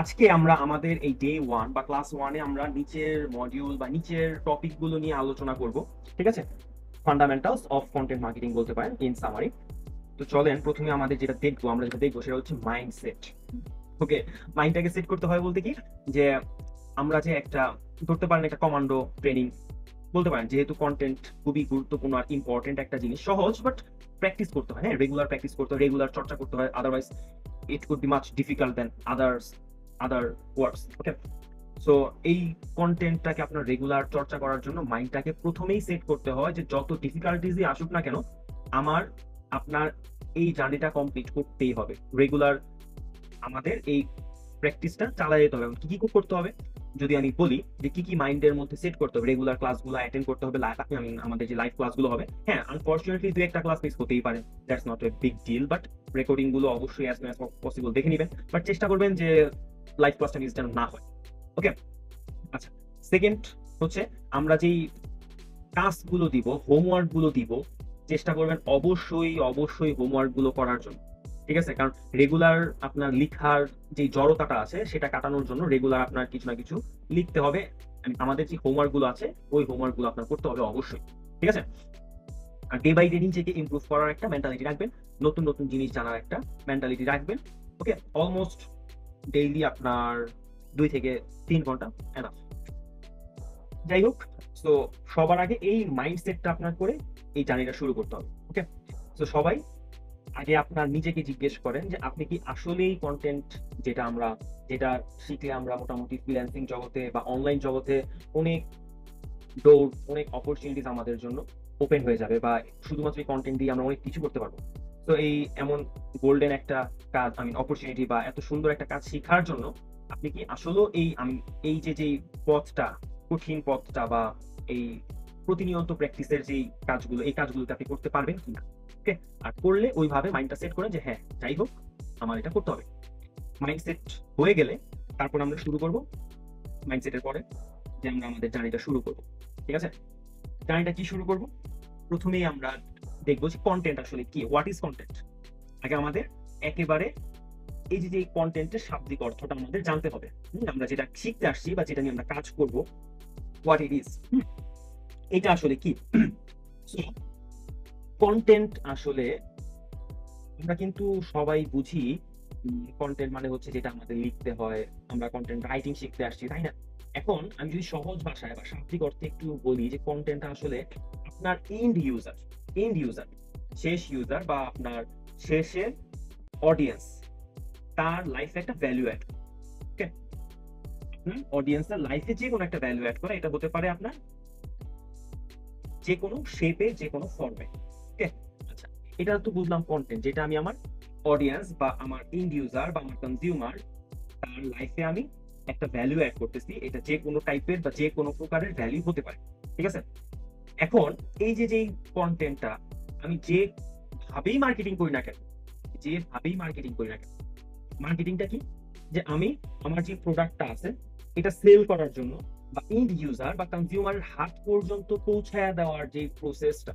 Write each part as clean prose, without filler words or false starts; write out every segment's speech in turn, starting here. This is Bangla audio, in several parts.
আজকে আমরা আমাদের এই ডে 1 বা ক্লাস 1 এ আমরা নিচের মডিউল বা নিচের টপিক গুলো নিয়ে আলোচনা করব। ঠিক আছে? ফান্ডামেন্টালস অফ কন্টেন্ট মার্কেটিং বলতে পারেন ইন সামারি। তো চলেন প্রথমে আমাদের যেটা দেখবো সেটা হচ্ছে মাইন্ডসেট। ওকে, মাইন্ডটাকে সেট করতে হয় বলতে কি, যে আমরা যে একটা ধরতে পারেন একটা কমান্ডো ট্রেনিং বলতে পারেন, যেহেতু কন্টেন্ট খুবই গুরুত্বপূর্ণ আর ইম্পর্টেন্ট একটা জিনিস, সহজ বাট প্র্যাকটিস করতে হয়। হ্যাঁ, রেগুলার প্র্যাকটিস করতে হয়, রেগুলার চর্চা করতে হয়, otherwise it could be much difficult than other words. Okay, so এই কন্টেন্টটাকে আপনার রেগুলার চর্চা করার জন্য মাইন্ডটাকে প্রথমেই সেট করতে হয় যে যত ডিফিকাল্টিজই আসুক না কেন, আমার আপনার এই জার্নিটা কমপ্লিট করতেই হবে। রেগুলার আমাদের এই প্র্যাকটিসটা চালিয়ে যেতে হবে। কি কি করতে হবে যদি আমি বলি, যে কি কি মাইন্ডের মধ্যে সেট করতে হবে, রেগুলার ক্লাসগুলো অ্যাটেন্ড করতে হবে। আমাদের যে লাইভ ক্লাসগুলো হবে, হ্যাঁ আনফরচুনেটলি দুই একটা ক্লাস মিস হতেই পারে, that's not a big deal, but recording গুলো অবশ্যই অ্যাজ সুন অ্যাজ পসিবল দেখে নেবেন, বাট চেষ্টা করবেন যে লাইভ ক্লাসটা মিস যেন না হয়। ওকে, আচ্ছা। সেকেন্ড হচ্ছে, আমরা যেই টাস্কগুলো দিব, হোমওয়ার্ক গুলো দিব, চেষ্টা করবেন অবশ্যই অবশ্যই হোমওয়ার্ক গুলো করার জন্য। ঠিক আছে? কারণ রেগুলার আপনার লিখার যে জড়তাটা আছে সেটা কাটানোর জন্য রেগুলার আপনার কিছু না কিছু লিখতে হবে। আমাদের যে হোমওয়ার্ক গুলো আছে ওই হোমওয়ার্ক গুলো আপনার করতে হবে অবশ্যই। ঠিক আছে? আর ডে বাই ডে নিজেকে ইমপ্রুভ করার একটা মেন্টালিটি রাখবেন, নতুন নতুন জিনিস জানার একটা মেন্টালিটি রাখবেন। ওকে, অলমোস্ট ডেইলি আপনার 2 থেকে 3 ঘন্টা এনাফ। যাই হোক, তো সবার আগে এই মাইন্ডসেটটা আপনার করে এই জার্নিটা শুরু করতে হবে। ওকে, তো সবাই আগে আপনার নিজেকে জিজ্ঞেস করেন যে আপনি কি আসলেই কন্টেন্ট, যেটা শিখলে আমরা মোটামুটি ফ্রিল্যান্সিং জগতে বা অনলাইন জগতে অনেক ডোর, অনেক অপরচুনিটিস আমাদের জন্য ওপেন হয়ে যাবে, বা শুধুমাত্র এই কন্টেন্ট দিয়ে আমরা অনেক কিছু করতে পারবো। তো এই এমন গোল্ডেন একটা কাজ, অপরচুনিটি বা এত সুন্দর একটা কাজ শেখার জন্য আপনি কি আসলেও এই যে পথটা, কঠিন পথটা বা এই প্রতিনিয়ত প্র্যাকটিসের যেই কাজগুলো, এই কাজগুলোকে আপনি করতে পারবেন কিনা। ওকে, আর করলে ওইভাবে মাইন্ডটা সেট করেন যে হ্যাঁ, যাই হোক আমার এটা করতে হবে। মাইন্ডসেট হয়ে গেলে তারপর আমরা শুরু করব। মাইন্ডসেটের পরে যে আমরা আমাদের জার্নিটা শুরু করব। ঠিক আছে? জার্নিটা কি শুরু করব? প্রথমেই আমরা দেখবো যে কন্টেন্ট আসলে কি, হোয়াট ইজ কন্টেন্ট। আগে আমাদের একেবারে এই যে কন্টেন্টের শাব্দিক অর্থটা আমাদের জানতে হবে। আমরা যেটা শিখতে আসছি বা যেটা নিয়ে আমরা কাজ করব, হোয়াট ইট ইজ, এটা আসলে কি। কন্টেন্ট আসলে আমরা কিন্তু সবাই বুঝি, কন্টেন্ট মানে হচ্ছে যেটা আমাদের লিখতে হয়, আমরা কন্টেন্ট রাইটিং শিখতে আসছি, তাই না? এখন আমি যদি সহজ ভাষায় বা শাব্দিক অর্থে একটু বলি, যে কন্টেন্ট আসলে আপনার এন্ড ইউজার, শেষ ইউজার বা আপনার শেষের অডিয়েন্স, তার লাইফে একটা ভ্যালু অ্যাড। ওকে, আপনার অডিয়েন্সের লাইফে যে কোনো একটা ভ্যালু অ্যাড করা, এটা হতে পারে আপনার যে কোনো শেপে, যে কোনো ফর্মে। ওকে, আচ্ছা, এটা তো বুঝলাম কন্টেন্ট, যেটা আমি আমার অডিয়েন্স বা আমার এন্ড ইউজার বা আমার কনজিউমার, তার লাইফে আমি একটা ভ্যালু অ্যাড করতেছি। এটা যে কোনো টাইপের বা যে কোনো প্রকারের ভ্যালু হতে পারে। ঠিক আছে? এখন এই যে যেই কন্টেন্টটা আমি যে ভাবেই মার্কেটিং করি না কেন, যেভাবেই মার্কেটিং করি না কেন, মার্কেটিংটা কি, যে আমি আমার যে প্রোডাক্টটা আছে এটা সেল করার জন্য বা এন্ড ইউজার বা কনজিউমারের হাত পর্যন্ত পৌঁছায় দেওয়ার যে প্রসেসটা,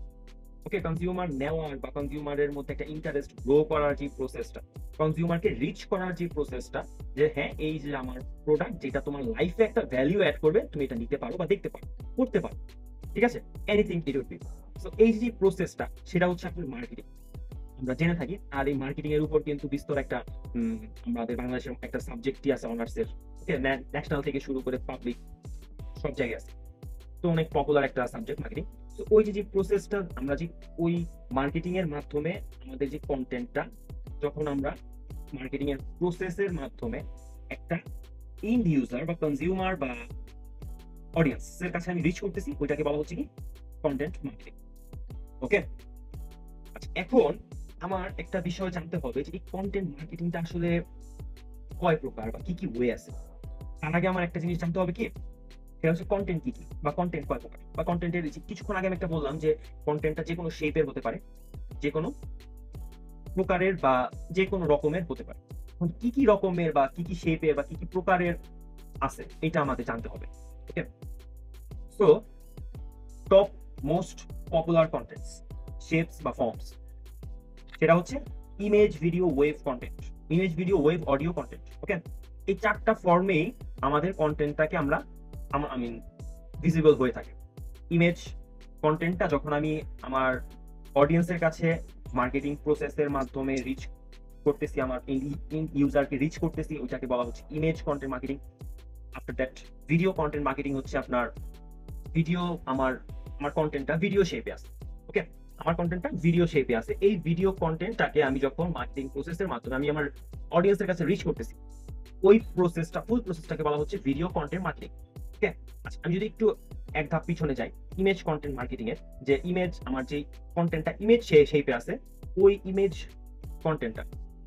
ওকে, কনজিউমার নেওয়ার বা কনজিউমারের মধ্যে একটা ইন্টারেস্ট গ্রো করার যে প্রসেসটা, কনজিউমারকে রিচ করার যে প্রসেসটা, যে হ্যাঁ এই যে আমার প্রোডাক্ট যেটা তোমার লাইফে একটা ভ্যালু অ্যাড করবে, তুমি এটা নিতে পারো বা দেখতে পারো, করতে পারো। ঠিক আছে? Anything it would be. So এই যে প্রসেসটা, সেটা হচ্ছে আপনার মার্কেটিং, আমরা জেনে থাকি। আর এই মার্কেটিং এর উপর কিন্তু বিস্তর একটা আমাদের বাংলাদেশের একটা সাবজেক্টই আছে অনার্সের, ন্যাশনাল থেকে শুরু করে পাবলিক সব জায়গায় আছে। তো অনেক পপুলার একটা সাবজেক্ট মার্কেটিং। তো ওই যে প্রসেসটা, আমরা যে ওই মার্কেটিং এর মাধ্যমে আমাদের যে কন্টেন্টটা, যখন আমরা মার্কেটিং এর প্রসেসের মাধ্যমে একটা এন্ড ইউজার বা কনজিউমার বা অডিয়েন্সের কাছে আমি রিচ করতেছি, ওইটাকে বলা হচ্ছে কি কন্টেন্ট মার্কেটিং। ওকে, আচ্ছা, এখন আমার একটা বিষয় জানতে হবে যে এই কন্টেন্ট মার্কেটিংটা আসলে কয় প্রকার বা কি কি ওয়ে আছে। তার আগে আমার একটা জিনিস জানতে হবে কি, সেটা হচ্ছে কন্টেন্ট কি কি বা কন্টেন্ট কয় প্রকার, বা কন্টেন্টের কিছুক্ষণ আগে আমি একটা বললাম যে কন্টেন্টটা যে কোনো শেপের হতে পারে, যে কোনো প্রকারের বা যে কোনো রকমের হতে পারে। এখন কি কি রকমের বা কি কি শেপের বা কি কি প্রকারের আছে, এটা আমাদের জানতে হবে। Okay, so top most popular contents, shapes বা ফর্মস, সেটা হচ্ছে image video wave content, image video wave audio content. Okay, এই 4টা ফর্মেই আমাদের কন্টেন্টটাকে আমরা আই মিন ভিজিবল হয়ে থাকে। ইমেজ কন্টেন্টটা যখন আমি আমার অডিয়েন্সের কাছে মার্কেটিং প্রসেসের মাধ্যমে রিচ করতেছি, আমার ইউজারকে রিচ করতেছি, ওইটাকে বলা হচ্ছে image content marketing. After that video content marketing হচ্ছে আপনার ভিডিও, আমার কন্টেন্টটা ভিডিও শেপে আছে। ওকে, আমার কন্টেন্টটা ভিডিও শেপে আছে। এই ভিডিও কন্টেন্টটাকে আমি যখন মার্কেটিং প্রসেসের মাধ্যমে আমি আমার অডিয়েন্সের কাছে রিচ করতেছি, ওই প্রসেসটা, ফুল প্রসেসটাকে বলা হচ্ছে ভিডিও কন্টেন্ট মার্কেটিং। ওকে, আচ্ছা আমি যদি একটু এক ধাপ পিছনে যাই, ইমেজ কন্টেন্ট মার্কেটিং এর যে ইমেজ, আমার যেই কন্টেন্টটা ইমেজ শেপে আছে, ওই ইমেজ কন্টেন্টটা,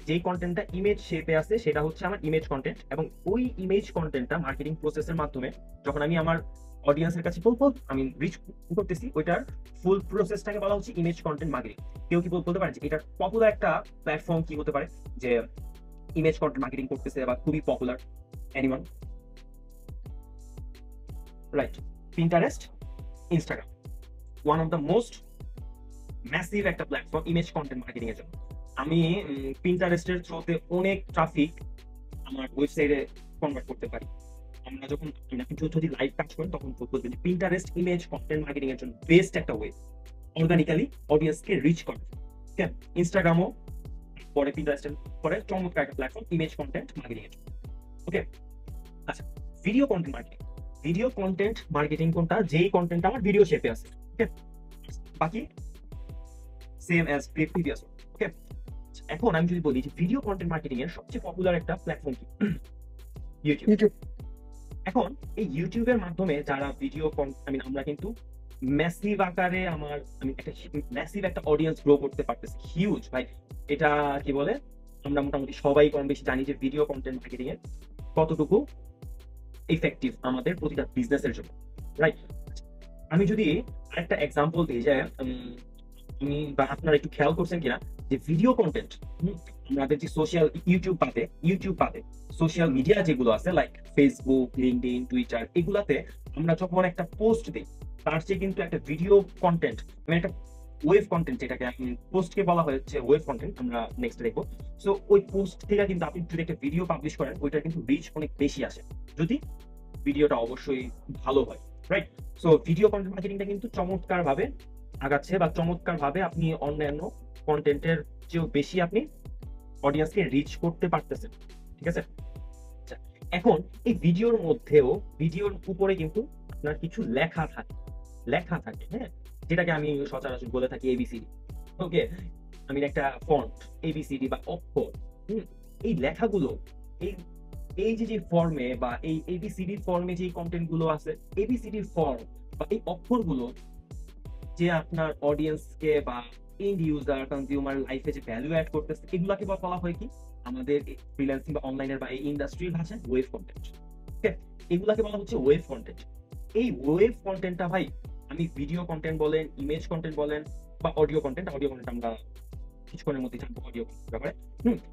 যেই কন্টেন্টটা ইমেজ শেপে আছে সেটা হচ্ছে আমার ইমেজ কন্টেন্ট। এবং ওই ইমেজ কন্টেন্টটা মার্কেটিং প্রসেসের মাধ্যমে যখন আমি আমার অডিয়েন্সের কাছে আমি রিচ করতেছি, ওইটার ফুল প্রসেসটাকে বলা হচ্ছে ইমেজ কন্টেন্ট মার্কেটিং। কেউ কি বলতে পারে যে এটার পপুলার একটা প্ল্যাটফর্ম কি হতে পারে যে ইমেজ কন্টেন্ট মার্কেটিং করতেছে বা খুবই popular? Anyone? Right, Pinterest, Instagram, one of the most massive একটা প্ল্যাটফর্ম ইমেজ কন্টেন্ট মার্কেটিং এর জন্য। আমি পিন্টারেস্টের থ্রুতে অনেক ট্রাফিক আমার ওয়েবসাইটে কনভার্ট করতে পারি। আমরা যখন আপনি যদি লাইভ কাজ করেন তখন বলবেন পিন্টারেস্ট ইমেজ কন্টেন্ট মার্কেটিং এর জন্য বেস্ট একটা ওয়ে অর্গানিক্যালি অডিয়েন্সকে রিচ করে। ওকে, ইনস্টাগ্রামও পরে পিন্টারেস্টের পরে চমৎকার একটা প্ল্যাটফর্ম ইমেজ কন্টেন্ট মার্কেটিং এর জন্য। ওকে, আচ্ছা video content marketing. Video content marketing কোনটা? যেই কন্টেন্ট আমার ভিডিও শেপে আছে। ওকে, বাকি সেম অ্যাজ প্রিভিয়াস। ওকে, এখন আমি যদি বলি যে ভিডিও কন্টেন্ট মার্কেটিং এর সবচেয়ে পপুলার একটা প্ল্যাটফর্ম কি? ইউটিউব। এখন এই ইউটিউবের মাধ্যমে যারা ভিডিও আমরা কিন্তু ম্যাসিভ আকারে একটা ম্যাসিভ একটা অডিয়েন্স গ্রো করতে পারতেছি, হিউজ ভাই। এটা কি বলে, আমরা মোটামুটি সবাই কম বেশি জানি যে ভিডিও কন্টেন্ট মার্কেটিং এর কতটুকু ইফেক্টিভ আমাদের প্রতিটা বিজনেসের জন্য, রাইট? আমি যদি আরেকটা এক্সাম্পল দিই যে বা আপনারা একটু খেয়াল করছেন কিনা যে ভিডিও কন্টেন্ট আমাদের যে সোশ্যাল ইউটিউব বাদে সোশ্যাল মিডিয়া যেগুলো আছে লাইক ফেসবুক, লিঙ্কডইন, টুইটার, এগুলাতে আমরা যখন একটা পোস্ট দিই তার চেয়ে কিন্তু একটা ভিডিও কন্টেন্ট, মানে একটা ওয়েভ কন্টেন্ট, যেটাকে পোস্টকে বলা হচ্ছে ওয়েভ কন্টেন্ট, আমরা নেক্সট দেখবো। সো ওই পোস্ট থেকে কিন্তু আপনি যদি একটা ভিডিও পাবলিশ করেন, ওইটা কিন্তু রিচ অনেক বেশি আসে যদি ভিডিওটা অবশ্যই ভালো হয়, রাইট? সো ভিডিও কন্টেন্ট মার্কেটিংটা কিন্তু চমৎকার ভাবে আগাচ্ছে বা চমৎকার ভাবে আপনি অন্যান্য কন্টেন্টের চেয়েও বেশি আপনি অডিয়েন্সকে রিচ করতে পারতেছেন, ঠিক আছে? এখন এই ভিডিওর মধ্যেও ভিডিওর উপরে কিন্তু আপনার কিছু লেখা থাকে, হ্যাঁ, যেটাকে আমি সচরাচর বলে থাকি এবিসিডি। ওকে, আমি একটা ফন্ট এবিসিডি বা অক্ষর, এই লেখাগুলো এই যে ফর্মে বা এই এবিসিডি ফর্মে যে কন্টেন্ট গুলো আছে, এবিসিডি ফর্ম বা এই অক্ষরগুলো যে আপনার অডিয়েন্সকে বা এন্ড ইউজার কনজিউমার লাইফে যে ভ্যালু অ্যাড করতেছে, এগুলাকে বলা হয় কি আমাদের ফ্রিল্যান্সিং বা অনলাইনের বা এই ইন্ডাস্ট্রির ভাষায় ওয়েভ কন্টেন্ট। ওকে, এগুলাকে বলা হচ্ছে ওয়েভ কন্টেন্ট। এই ওয়েভ কন্টেন্টটা ভাই, আমি ভিডিও কন্টেন্ট বলেন, ইমেজ কন্টেন্ট বলেন বা অডিও কন্টেন্ট আমরা কিছুক্ষণের মধ্যে জানবো অডিও কন্টেন্ট ব্যাপারে।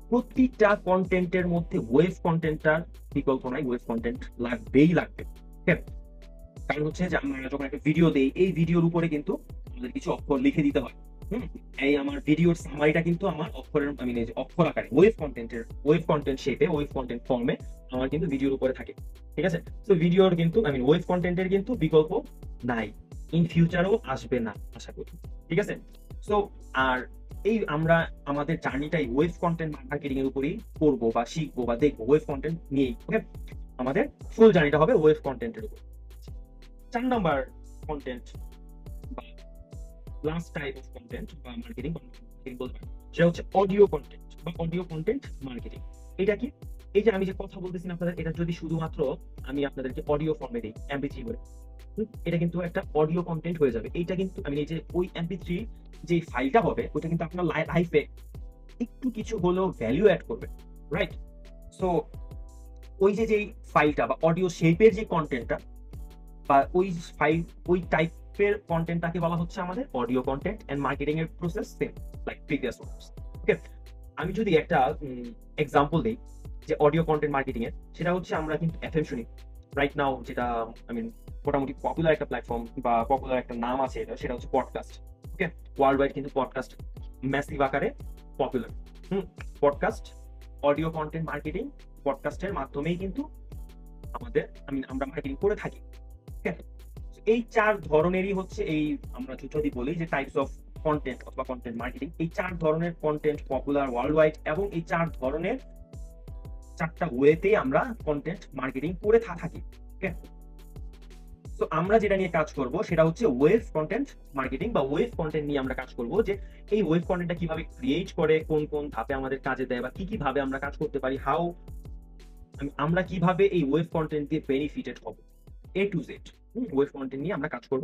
প্রতিটা কন্টেন্টের মধ্যে ওয়েভ কন্টেন্টটার বিকল্প নাই, ওয়েভ কন্টেন্ট লাগবে। কারণ হচ্ছে যে আমরা যখন একটা ভিডিও দেই, এই ভিডিওর উপরে কিন্তু আমাদের কিছু অক্ষর লিখে দিতে হয়। এই আমার ভিডিওর সামারিটা কিন্তু আমার অক্ষরের অক্ষর আকারে ওয়েভ কন্টেন্ট শেপে, ওয়েভ কন্টেন্ট ফর্মে আমার কিন্তু ভিডিওর উপরে থাকে, ঠিক আছে? তো ভিডিওর কিন্তু ওয়েভ কন্টেন্টের কিন্তু বিকল্প নাই, ইন ফিউচারও আসবে না আশা করি, ঠিক আছে? সো আর এই আমরা আমাদের জার্নিটাই ওয়েভ কন্টেন্ট মার্কেটিং এর উপরেই করবো বা শিখবো বা দেখবো, ওয়েভ কন্টেন্ট নিয়েই। ওকে, আমাদের ফুল জার্নিটা হবে ওয়েভ কন্টেন্টের উপর। 4 নাম্বার কন্টেন্ট বা লাস্ট টাইপ অফ কন্টেন্ট বা মার্কেটিং বলতে পারেন, সেটা হচ্ছে অডিও কন্টেন্ট বা অডিও কন্টেন্ট মার্কেটিং। এটা কি? এই যে আমি যে কথা বলতেছি আপনাদের, এটা যদি শুধুমাত্র আমি আপনাদেরকে অডিও ফর্মে দিই এমপি3 করে, এটা কিন্তু একটা অডিও কন্টেন্ট হয়ে যাবে। এইটা কিন্তু এই যে ওই এমপি3 যে ফাইলটা হবে, ওটা কিন্তু আপনার লাইফে একটু কিছু হলেও ভ্যালু অ্যাড করবে, রাইট? সো ওই যে ফাইলটা বা অডিও শেপের যে কন্টেন্টটা বা ওই টাইপের কন্টেন্টটাকে বলা হচ্ছে আমাদের অডিও কন্টেন্ট এন্ড মার্কেটিং এর প্রসেস সেম লাইক প্রিভিয়াস ওয়ার্ডস। ওকে, আমি যদি একটা এক্সাম্পল দেই যে অডিও কন্টেন্ট মার্কেটিং এর, সেটা হচ্ছে আমরা কিন্তু এফএম শুনি রাইট নাও, যেটা মোটামুটি পপুলার একটা প্ল্যাটফর্ম বা পপুলার একটা নাম আছে, সেটা হচ্ছে পডকাস্ট। ওকে, ওয়ার্ল্ড ওয়াইড কিন্তু পডকাস্ট ম্যাসিভ আকারে popular. Podcast, audio content marketing, পডকাস্টের মাধ্যমেই কিন্তু আমরা মার্কেটিং করে থাকি। এই 4 ধরনেরই হচ্ছে এই আমরা যদি বলি যে টাইপস অফ কন্টেন্ট অথবা কন্টেন্ট মার্কেটিং, এই 4 ধরনের কন্টেন্ট পপুলার ওয়ার্ল্ড ওয়াইড, এবং এই 4 ধরনের 4টা ওয়েতেই আমরা কন্টেন্ট মার্কেটিং করে থাকি। ওকে, তো আমরা যেটা নিয়ে কাজ করব সেটা হচ্ছে ওয়েভ কন্টেন্ট মার্কেটিং বা ওয়েভ কন্টেন্ট নিয়ে আমরা কাজ করব, যে এই ওয়েভ কন্টেন্টটা কিভাবে ক্রিয়েট করে, কোন কোন ধাপে আমাদের কাজে দেয়, বা কি কি ভাবে আমরা কাজ করতে পারি, আমরা কিভাবে এই ওয়েভ কন্টেন্ট দিয়ে বেনিফিটেড হব, A to Z wave content নিয়ে আমরা কাজ করব।